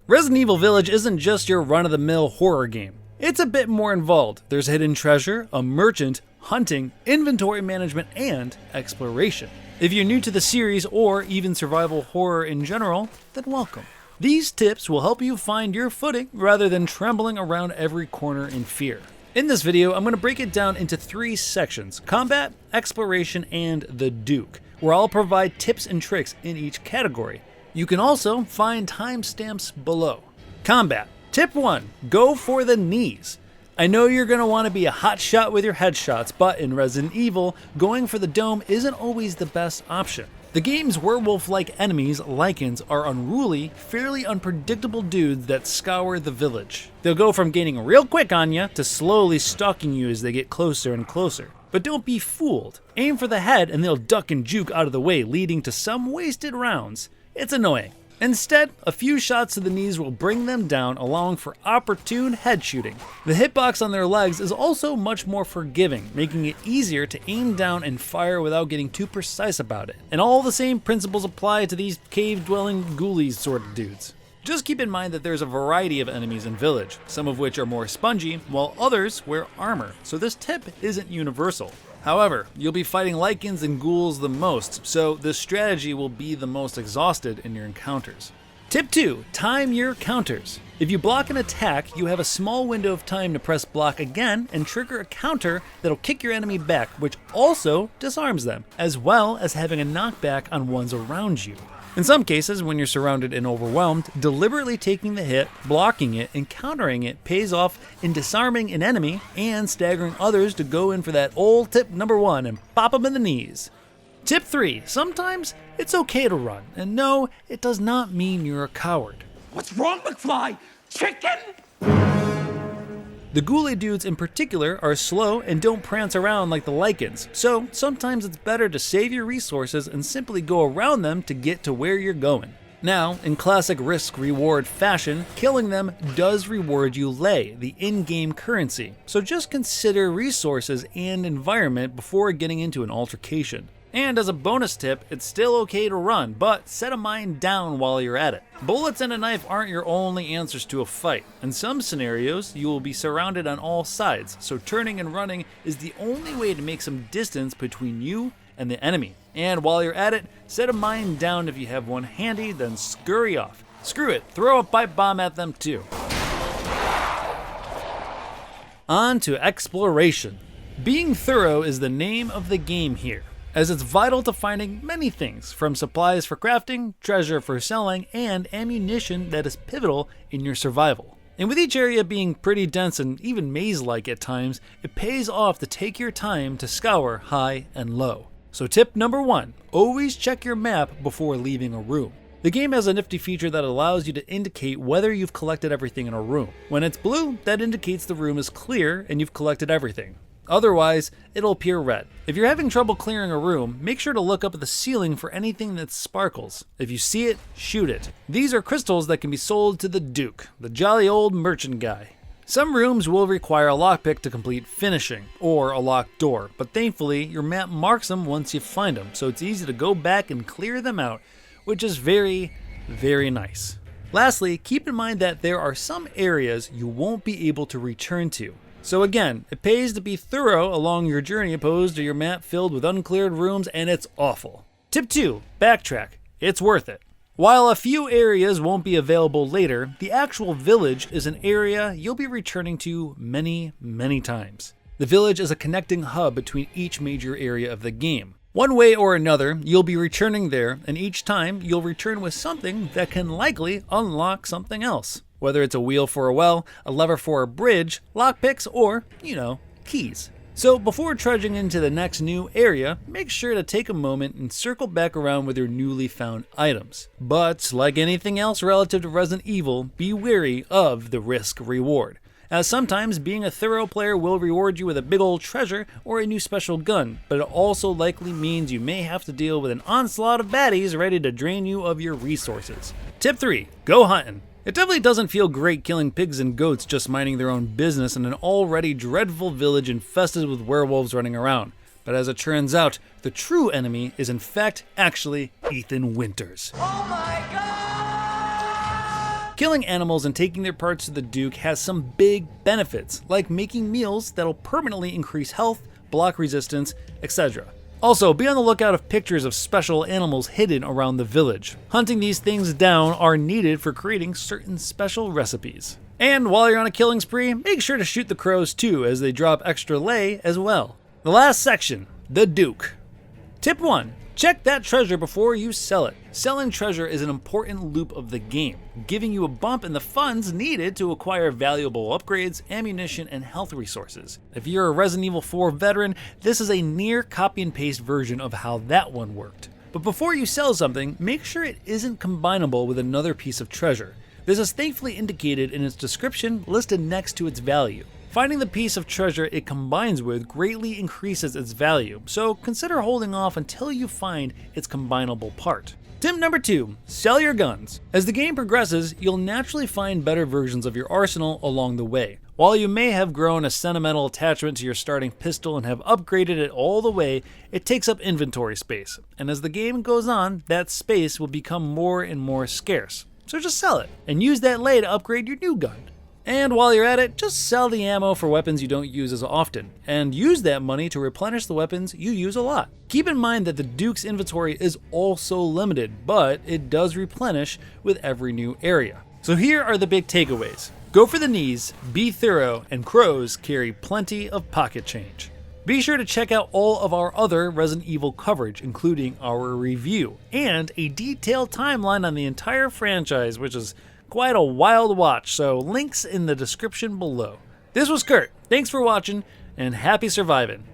Resident Evil Village isn't just your run-of-the-mill horror game. It's a bit more involved. There's hidden treasure, a merchant, hunting, inventory management, and exploration. If you're new to the series or even survival horror in general, then welcome. These tips will help you find your footing rather than trembling around every corner in fear. In this video, I'm going to break it down into 3 sections: combat, exploration, and the Duke, where I'll provide tips and tricks in each category. You can also find timestamps below. Combat. Tip 1, go for the knees. I know you're going to want to be a hot shot with your headshots, but in Resident Evil, going for the dome isn't always the best option. The game's werewolf-like enemies, Lycans, are unruly, fairly unpredictable dudes that scour the village. They'll go from gaining real quick on you to slowly stalking you as they get closer and closer. But don't be fooled. Aim for the head and they'll duck and juke out of the way, leading to some wasted rounds. It's annoying. Instead, a few shots to the knees will bring them down, allowing for opportune head shooting. The hitbox on their legs is also much more forgiving, making it easier to aim down and fire without getting too precise about it. And all the same principles apply to these cave-dwelling ghoulies sort of dudes. Just keep in mind that there's a variety of enemies in Village, some of which are more spongy, while others wear armor, so this tip isn't universal. However, you'll be fighting Lycans and ghouls the most, so this strategy will be the most exhausted in your encounters. Tip 2, time your counters. If you block an attack, you have a small window of time to press block again and trigger a counter that'll kick your enemy back, which also disarms them, as well as having a knockback on ones around you. In some cases, when you're surrounded and overwhelmed, deliberately taking the hit, blocking it, and countering it pays off in disarming an enemy and staggering others to go in for that old tip number 1 and pop them in the knees. Tip 3, sometimes it's okay to run, and no, it does not mean you're a coward. What's wrong, McFly? Chicken? The ghoulie dudes in particular are slow and don't prance around like the Lycans, so sometimes it's better to save your resources and simply go around them to get to where you're going. Now, in classic risk-reward fashion, killing them does reward you lei, the in-game currency, so just consider resources and environment before getting into an altercation. And as a bonus tip, it's still okay to run, but set a mine down while you're at it. Bullets and a knife aren't your only answers to a fight. In some scenarios, you will be surrounded on all sides, so turning and running is the only way to make some distance between you and the enemy. And while you're at it, set a mine down if you have one handy, then scurry off. Screw it, throw a pipe bomb at them too. On to exploration. Being thorough is the name of the game here, as it's vital to finding many things, from supplies for crafting, treasure for selling, and ammunition that is pivotal in your survival. And with each area being pretty dense and even maze-like at times, it pays off to take your time to scour high and low. So tip number 1, always check your map before leaving a room. The game has a nifty feature that allows you to indicate whether you've collected everything in a room. When it's blue, that indicates the room is clear and you've collected everything. Otherwise, it'll appear red. If you're having trouble clearing a room, make sure to look up at the ceiling for anything that sparkles. If you see it, shoot it. These are crystals that can be sold to the Duke, the jolly old merchant guy. Some rooms will require a lockpick to complete finishing, or a locked door, but thankfully your map marks them once you find them, so it's easy to go back and clear them out, which is very, very nice. Lastly, keep in mind that there are some areas you won't be able to return to. So again, it pays to be thorough along your journey opposed to your map filled with uncleared rooms, and it's awful. Tip 2, backtrack. It's worth it. While a few areas won't be available later, the actual village is an area you'll be returning to many, many times. The village is a connecting hub between each major area of the game. One way or another, you'll be returning there, and each time you'll return with something that can likely unlock something else. Whether it's a wheel for a well, a lever for a bridge, lockpicks, or, keys. So before trudging into the next new area, make sure to take a moment and circle back around with your newly found items. But like anything else relative to Resident Evil, be wary of the risk-reward, as sometimes being a thorough player will reward you with a big old treasure or a new special gun, but it also likely means you may have to deal with an onslaught of baddies ready to drain you of your resources. Tip 3, go hunting. It definitely doesn't feel great killing pigs and goats just minding their own business in an already dreadful village infested with werewolves running around. But as it turns out, the true enemy is in fact actually Ethan Winters. Oh my God! Killing animals and taking their parts to the Duke has some big benefits, like making meals that'll permanently increase health, block resistance, etc. Also, be on the lookout of pictures of special animals hidden around the village. Hunting these things down are needed for creating certain special recipes. And while you're on a killing spree, make sure to shoot the crows too, as they drop extra lay as well. The last section, the Duke. Tip 1. Check that treasure before you sell it. Selling treasure is an important loop of the game, giving you a bump in the funds needed to acquire valuable upgrades, ammunition, and health resources. If you're a Resident Evil 4 veteran, this is a near copy and paste version of how that one worked. But before you sell something, make sure it isn't combinable with another piece of treasure. This is thankfully indicated in its description listed next to its value. Finding the piece of treasure it combines with greatly increases its value, so consider holding off until you find its combinable part. Tip number 2, sell your guns. As the game progresses, you'll naturally find better versions of your arsenal along the way. While you may have grown a sentimental attachment to your starting pistol and have upgraded it all the way, it takes up inventory space, and as the game goes on, that space will become more and more scarce. So just sell it, and use that lay to upgrade your new gun. And while you're at it, just sell the ammo for weapons you don't use as often, and use that money to replenish the weapons you use a lot. Keep in mind that the Duke's inventory is also limited, but it does replenish with every new area. So here are the big takeaways. Go for the knees, be thorough, and crows carry plenty of pocket change. Be sure to check out all of our other Resident Evil coverage, including our review, and a detailed timeline on the entire franchise, which is quite a wild watch, so links in the description below. This was Kurt, thanks for watching, and happy surviving.